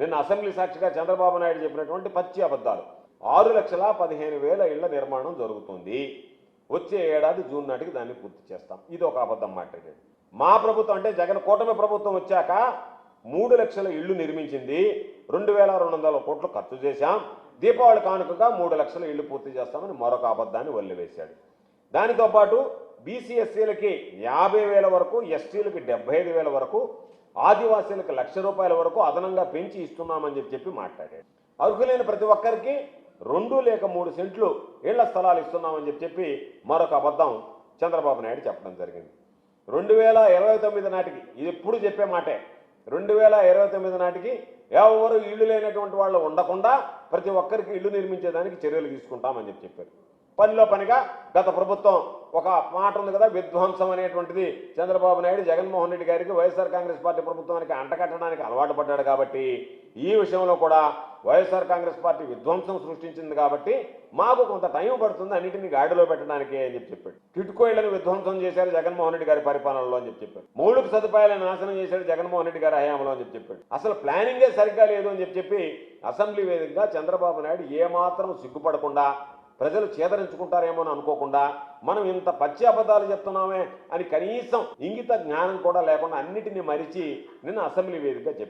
నిన్న అసెంబ్లీ సాక్షిగా చంద్రబాబు నాయుడు చెప్పినటువంటి పచ్చి అబద్ధాలు. 6,15,000 ఇళ్ల నిర్మాణం జరుగుతుంది, వచ్చే ఏడాది జూన్ నాటికి దాన్ని పూర్తి చేస్తాం. ఇది ఒక అబద్ధం మాట్లాడాడు. మా ప్రభుత్వం అంటే జగన్ కూటమి ప్రభుత్వం వచ్చాక 3 లక్షల ఇళ్లు నిర్మించింది, 2,200 కోట్లు ఖర్చు చేశాం, దీపావళి కానుకగా 3 లక్షల ఇళ్లు పూర్తి చేస్తామని మరొక అబద్ధాన్ని వల్లివేశాడు. దానితో పాటు బీసీ ఎస్సీలకి 50,000 వరకు, ఎస్టీలకి 75,000 వరకు, ఆదివాసీలకు ₹1,00,000 వరకు అదనంగా పెంచి ఇస్తున్నామని చెప్పి మాట్లాడాడు. అర్హులైన ప్రతి ఒక్కరికి 2 లేక 3 సెంట్లు ఇళ్ల స్థలాలు ఇస్తున్నామని చెప్పి మరొక అబద్ధం చంద్రబాబు నాయుడు చెప్పడం జరిగింది. 2029 నాటికి, ఇది ఎప్పుడు చెప్పే మాటే, 2029 నాటికి ఎవరు ఇళ్లు లేనటువంటి వాళ్ళు ఉండకుండా ప్రతి ఒక్కరికి ఇళ్లు నిర్మించేదానికి చర్యలు తీసుకుంటామని చెప్పారు. పనిలో పనిగా గత ప్రభుత్వం ఒక మాట ఉంది కదా, విధ్వంసం అనేటువంటిది చంద్రబాబు నాయుడు జగన్మోహన్ రెడ్డి గారికి వైఎస్ఆర్ కాంగ్రెస్ పార్టీ ప్రభుత్వానికి అంటకట్టడానికి అలవాటు పడ్డాడు. కాబట్టి ఈ విషయంలో కూడా వైఎస్ఆర్ కాంగ్రెస్ పార్టీ విధ్వంసం సృష్టించింది కాబట్టి మాకు కొంత టైం పడుతుంది అన్నింటినీ గాడిలో పెట్టడానికి అని చెప్పాడు. టిట్కో ఇళ్లను విధ్వంసం చేశారు జగన్మోహన్ రెడ్డి గారి పరిపాలనలో అని చెప్పాడు. మౌలిక సదుపాయాలను నాశనం చేశాడు జగన్మోహన్ రెడ్డి గారి హయాంలో అని చెప్పాడు. అసలు ప్లానింగే సరిగ్గా లేదు అని చెప్పి అసెంబ్లీ వేదికగా చంద్రబాబు నాయుడు ఏమాత్రం సిగ్గుపడకుండా, ప్రజలు చేదరించుకుంటారేమో అని అనుకోకుండా, మనం ఇంత పచ్చి అబద్ధాలు చెప్తున్నామే అని కనీసం ఇంగిత జ్ఞానం కూడా లేకుండా అన్నిటినీ మరిచి నిన్న అసెంబ్లీ వేదికగా చెప్పారు.